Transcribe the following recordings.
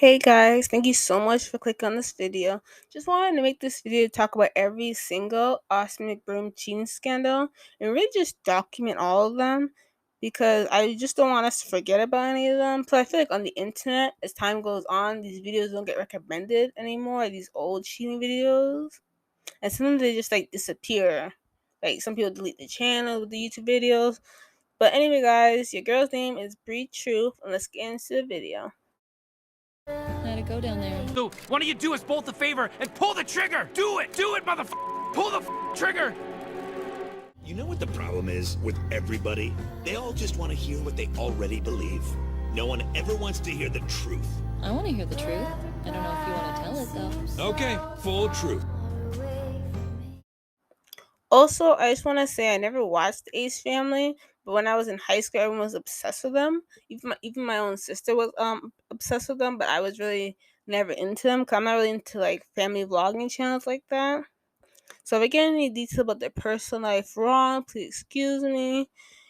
Hey guys, thank you so much for clicking on this video. Just wanted to make this video to talk about every single Austin Mcbroom cheating scandal and really just document all of them because I just don't want us to forget about any of them. Plus, I feel like on the internet, as time goes on, these videos don't get recommended anymore, these old cheating videos. And sometimes they just like disappear. Like some people delete the channel with the YouTube videos. But anyway, guys, your girl's name is Bree Truth, and let's get into the video. Let it go down there. So, why don't you do us both a favor and pull the trigger? Do it, motherfucker! Pull the trigger! You know what the problem is with everybody? They all just want to hear what they already believe. No one ever wants to hear the truth. I want to hear the truth. I don't know if you want to tell it, though. Okay, full truth. Also, I just want to say I never watched Ace Family, but when I was in high school, everyone was obsessed with them. Even my own sister was obsessed with them, but I was really never into them because I'm not really into like family vlogging channels like that. So if I get any details about their personal life wrong, please excuse me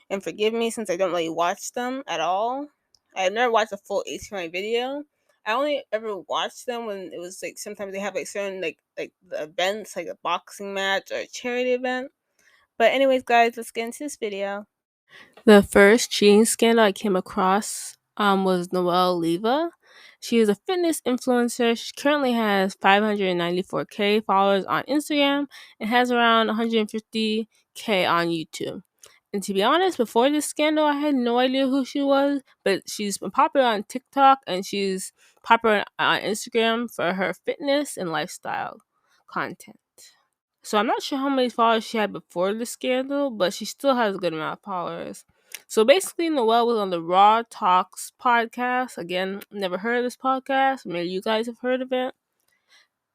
and forgive me since I don't really watch them at all. I've never watched a full Ace Family video. I only ever watched them when it was like sometimes they have like certain like the events like a boxing match or a charity event. But anyways, guys, let's get into this video. The first cheating scandal I came across was Noelle Leva. She is a fitness influencer. She currently has 594K followers on Instagram and has around 150K on YouTube. And to be honest, before this scandal, I had no idea who she was, but she's been popular on TikTok and she's popular on Instagram for her fitness and lifestyle content. So I'm not sure how many followers she had before the scandal, but she still has a good amount of followers. So basically, Noelle was on the Raw Talks podcast. Again, never heard of this podcast. Maybe you guys have heard of it.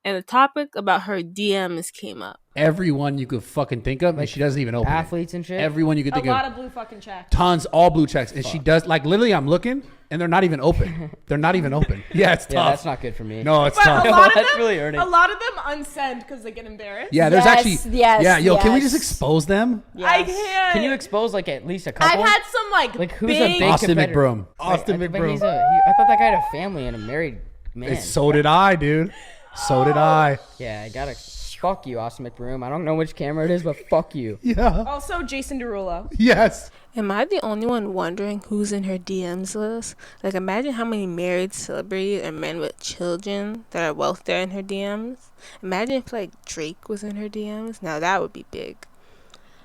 And the topic about her DMs came up. Everyone you could fucking think of, and she doesn't even open athletes it. and shit. Everyone you could think A lot of. of blue fucking checks. Tons, all blue checks. And she does, like, literally, I'm looking, and they're not even open. They're not even open. Yeah, it's tough. Yeah, that's not good for me. No, it's But tough. a lot of That's them, really hurting. a lot of them unsend because they get embarrassed. Yeah, there's Yes, actually. yes, Yeah, yo, can we just yes. expose them? I can't. Can you expose like at least a couple? I've had some like who's big, a big Austin competitor? McBroom. Wait, Austin I think McBroom. I thought that guy had a family and a married man. So did I, dude. So did I. Yeah, I gotta fuck you, Austin McBroom. I don't know which camera it is, but fuck you. Yeah. Also, Jason Derulo. Yes. Am I the only one wondering who's in her DMs list? Like, imagine how many married celebrities or men with children that are wealthy in her DMs. Imagine if, like, Drake was in her DMs. Now, that would be big.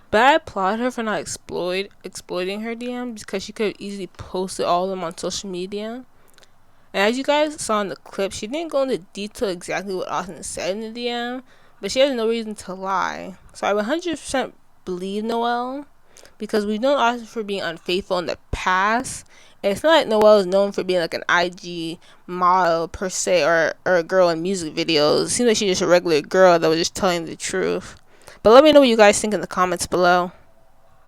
But I applaud her for not exploiting her DMs because she could have easily posted all of them on social media. And as you guys saw in the clip, she didn't go into detail exactly what Austin said in the DM, but she has no reason to lie. So I 100% believe Noelle because we've known Austin for being unfaithful in the past. And it's not like Noelle is known for being like an IG model per se or a girl in music videos. It seems like she's just a regular girl that was just telling the truth. But let me know what you guys think in the comments below.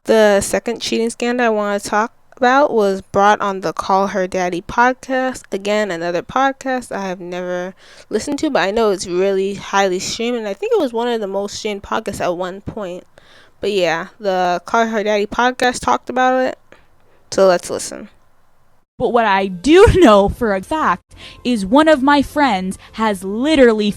The second cheating scandal I want to talk about was brought on the Call Her Daddy podcast. Again, another podcast I have never listened to, but I know it's really highly streamed, and I think it was one of the most streamed podcasts at one point. But yeah, the Call Her Daddy podcast talked about it, so let's listen. But what I do know for a fact is one of my friends has literally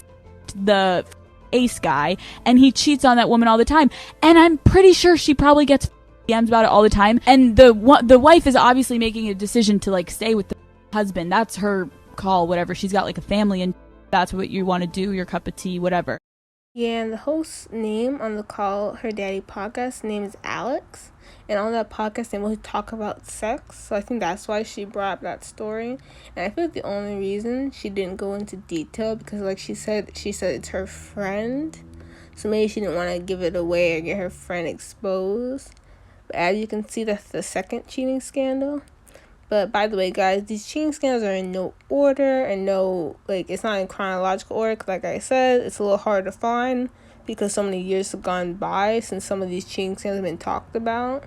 the ace guy, and he cheats on that woman all the time, and I'm pretty sure she probably gets DMs about it all the time, and the wife is obviously making a decision to like stay with the husband. That's her call, whatever. She's got like a family, and that's what you want to do, your cup of tea, whatever. Yeah, and the host's name on the Call Her Daddy podcast name is Alex, and on that podcast they will talk about sex, so I think that's why she brought up that story. And I feel like the only reason she didn't go into detail because like she said it's her friend, so maybe she didn't want to give it away or get her friend exposed. But as you can see, that's the second cheating scandal. But by the way, guys, these cheating scandals are in no order and it's not in chronological order. 'Cause like I said, it's a little hard to find because so many years have gone by since some of these cheating scandals have been talked about.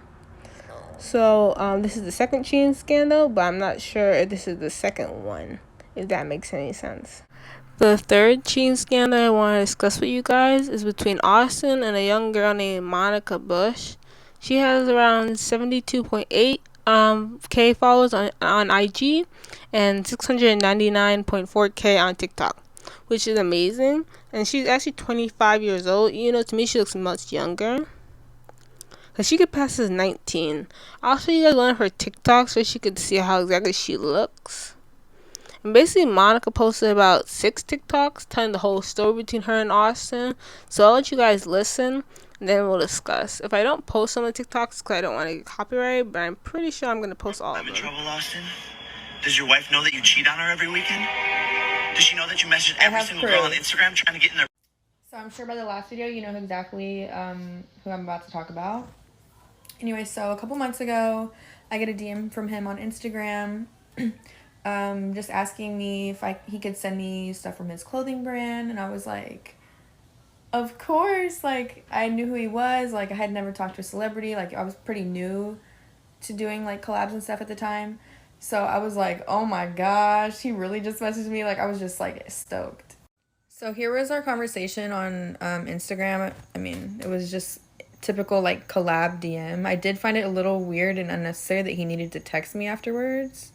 So this is the second cheating scandal, but I'm not sure if this is the second one, if that makes any sense. The third cheating scandal I want to discuss with you guys is between Austin and a young girl named Monica Bush. She has around 72.8 K followers on IG and 699.4K on TikTok, which is amazing. And she's actually 25 years old. You know, to me, she looks much younger. Because she could pass as 19. I'll show you guys one of her TikToks so she could see how exactly she looks. And basically, Monica posted about 6 TikToks telling the whole story between her and Austin. So I'll let you guys listen, and then we'll discuss. If I don't post some of the TikToks, because I don't want to get copyrighted, but I'm pretty sure I'm going to post all of I'm in them. trouble, Austin? Does your wife know that you cheat on her every weekend? Does she know that you message every single girl on Instagram trying to get in their... So I'm sure by the last video, you know exactly who I'm about to talk about. Anyway, so a couple months ago, I get a DM from him on Instagram, just asking me if he could send me stuff from his clothing brand, and I was like, of course. Like, I knew who he was. Like, I had never talked to a celebrity. Like, I was pretty new to doing like collabs and stuff at the time, so I was like, oh my gosh, he really just messaged me. Like, I was just like stoked. So here was our conversation on Instagram. I mean, it was just typical like collab DM. I did find it a little weird and unnecessary that he needed to text me afterwards.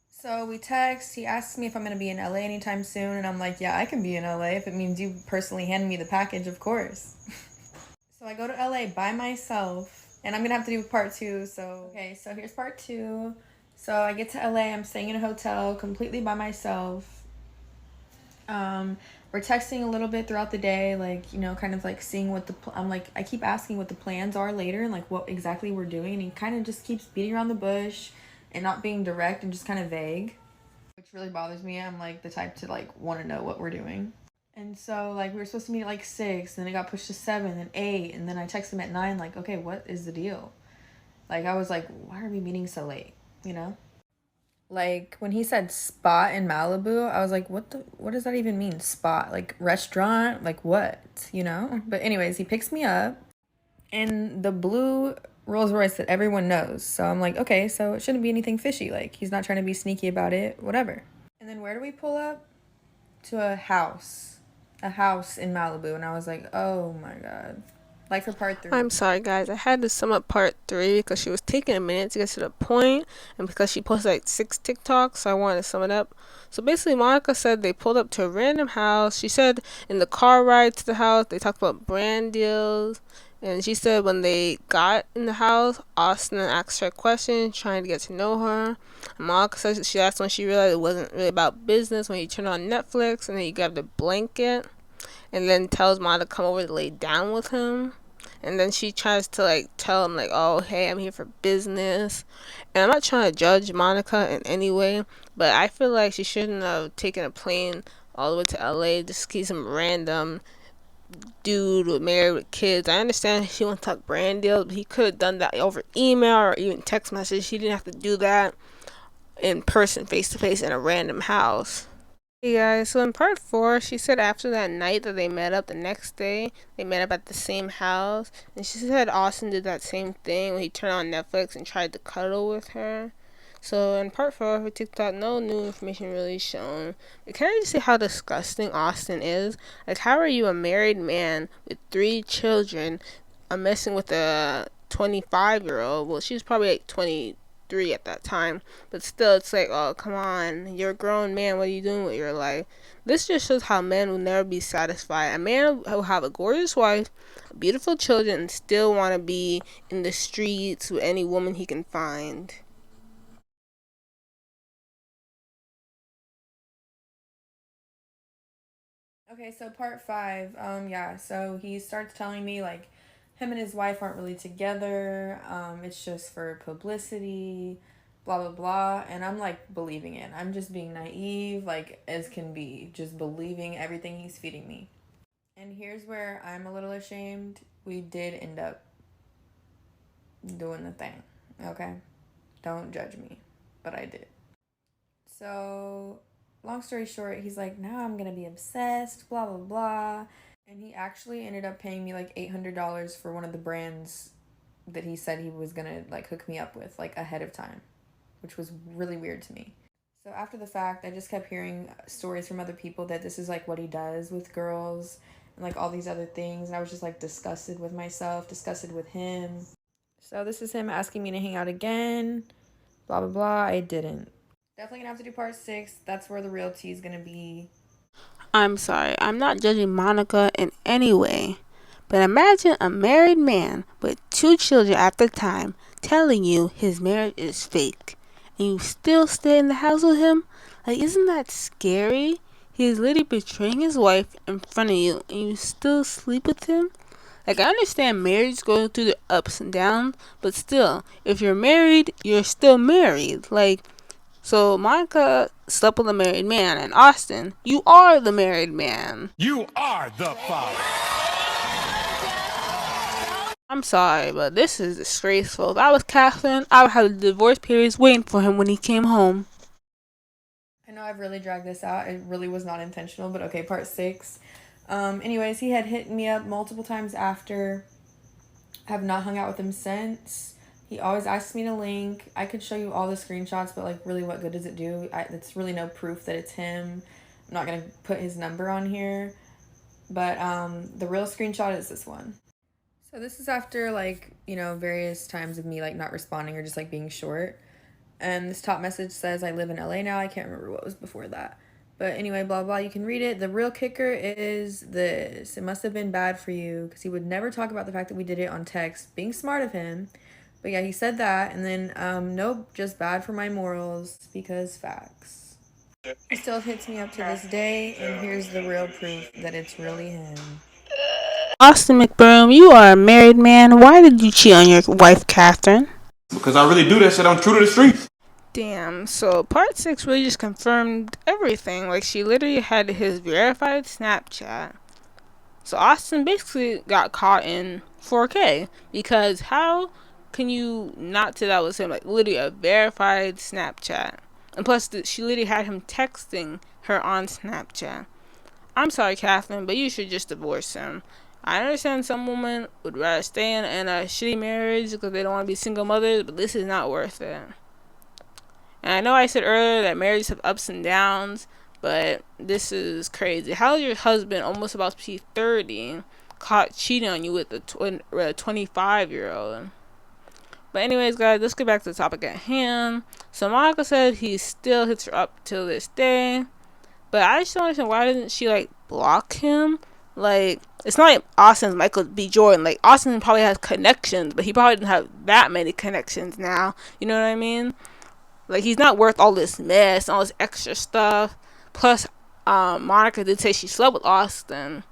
So we text, he asks me if I'm going to be in LA anytime soon, and I'm like, yeah, I can be in LA if it means you personally hand me the package, of course. So I go to LA by myself, and I'm going to have to do part 2, so... Okay, so here's part 2. So I get to LA, I'm staying in a hotel completely by myself. We're texting a little bit throughout the day, like, you know, kind of like seeing what I'm like, I keep asking what the plans are later and like what exactly we're doing, and he kind of just keeps beating around the bush and not being direct and just kind of vague, which really bothers me. I'm like the type to like want to know what we're doing. And so like we were supposed to meet at like 6, and then it got pushed to 7 and 8, and then I texted him at 9 like, okay, what is the deal? Like, I was like, why are we meeting so late, you know? Like, when he said spot in Malibu, I was like, what does that even mean? Spot? Like, restaurant? Like, what? You know? But anyways, he picks me up in the blue Rolls Royce that everyone knows. So I'm like, okay, so it shouldn't be anything fishy. Like, he's not trying to be sneaky about it, whatever. And then where do we pull up? To a house. A house in Malibu. And I was like, oh my God. Like for part 3. I'm sorry, guys. I had to sum up part 3 because she was taking a minute to get to the point, and because she posted like 6 TikToks, so I wanted to sum it up. So basically, Monica said they pulled up to a random house. She said in the car ride to the house, they talked about brand deals. And she said when they got in the house, Austin asked her questions, trying to get to know her. And Monica said that's when she realized it wasn't really about business, when he turned on Netflix and then he grabbed a blanket and then tells Ma to come over to lay down with him. And then she tries to like tell him like, oh hey, I'm here for business. And I'm not trying to judge Monica in any way, but I feel like she shouldn't have taken a plane all the way to LA just to see some random dude with married with kids. I understand she wants to talk brand deals, but he could have done that over email or even text message. He didn't have to do that in person, face to face, in a random house. Hey guys, so in part 4, she said after that night that they met up the next day, they met up at the same house, and she said Austin did that same thing when he turned on Netflix and tried to cuddle with her. So in part 4 of her TikTok, no new information really shown. But can I just say how disgusting Austin is? Like, how are you a married man with 3 children, messing with a 25-year-old? Well, she was probably like 23 at that time, but still, it's like, oh come on, you're a grown man, what are you doing with your life? This just shows how men will never be satisfied. A man will have a gorgeous wife, beautiful children, and still want to be in the streets with any woman he can find. Okay, so part 5, yeah, so he starts telling me, like, him and his wife aren't really together, it's just for publicity, blah, blah, blah, and I'm, like, believing it. I'm just being naive, like, as can be, just believing everything he's feeding me. And here's where I'm a little ashamed. We did end up doing the thing, okay? Don't judge me, but I did. So... long story short, he's like, now I'm gonna be obsessed, blah, blah, blah. And he actually ended up paying me like $800 for one of the brands that he said he was gonna like hook me up with like ahead of time, which was really weird to me. So after the fact, I just kept hearing stories from other people that this is like what he does with girls and like all these other things. And I was just like disgusted with myself, disgusted with him. So this is him asking me to hang out again. Blah, blah, blah. I didn't. Definitely gonna have to do part 6. That's where the real tea is gonna be. I'm sorry, I'm not judging Monica in any way, but imagine a married man with 2 children at the time telling you his marriage is fake, and you still stay in the house with him? Like, isn't that scary? He's literally betraying his wife in front of you, and you still sleep with him? Like, I understand marriage going through the ups and downs, but still, if you're married, you're still married. Like, so Monica slept with a married man, and Austin, you are the married man. You are the father. I'm sorry, but this is disgraceful. If I was Catherine, I would have the divorce papers waiting for him when he came home. I know I've really dragged this out. It really was not intentional, but okay, part 6. Anyways, he had hit me up multiple times after. I have not hung out with him since. He always asks me to link. I could show you all the screenshots, but like, really, what good does it do? It's really no proof that it's him. I'm not gonna put his number on here, but the real screenshot is this one. So this is after, like, you know, various times of me like not responding or just like being short. And this top message says, I live in LA now. I can't remember what was before that. But anyway, blah, blah, you can read it. The real kicker is this. It must have been bad for you, because he would never talk about the fact that we did it on text. Being smart of him. But yeah, he said that. And then, nope, just bad for my morals, because facts. He still hits me up to this day, and here's the real proof that it's really him. Austin Mcbroom, you are a married man. Why did you cheat on your wife, Catherine? Because I really do that shit. I'm true to the streets. Damn, so part 6 really just confirmed everything. Like, she literally had his verified Snapchat. So Austin basically got caught in 4K, because how can you not say that was him? Like, literally a verified Snapchat. And plus, she literally had him texting her on Snapchat. I'm sorry, Catherine, but you should just divorce him. I understand some women would rather stay in a shitty marriage because they don't want to be single mothers, but this is not worth it. And I know I said earlier that marriages have ups and downs, but this is crazy. How is your husband, almost about to be 30, caught cheating on you with a 25-year-old? But anyways, guys, let's get back to the topic at hand. So Monica said he still hits her up till this day. But I just don't understand, why didn't she, like, block him? Like, it's not like Austin's Michael B. Jordan. Like, Austin probably has connections, but he probably didn't have that many connections now. You know what I mean? Like, he's not worth all this mess, all this extra stuff. Plus, Monica did say she slept with Austin.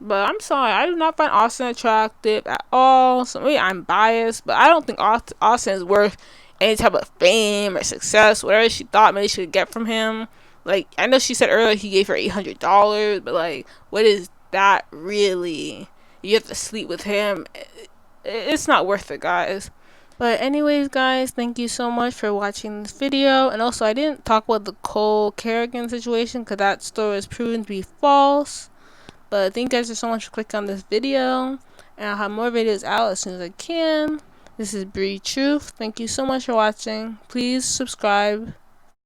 But I'm sorry, I do not find Austin attractive at all. So maybe I'm biased, but I don't think Austin is worth any type of fame or success, whatever she thought maybe she could get from him. Like, I know she said earlier he gave her $800, but like, what is that really? You have to sleep with him. It's not worth it, guys. But anyways, guys, thank you so much for watching this video. And also, I didn't talk about the Cole Kerrigan situation because that story was proven to be false. But thank you guys so much for clicking on this video. And I'll have more videos out as soon as I can. This is Bree Truth. Thank you so much for watching. Please subscribe.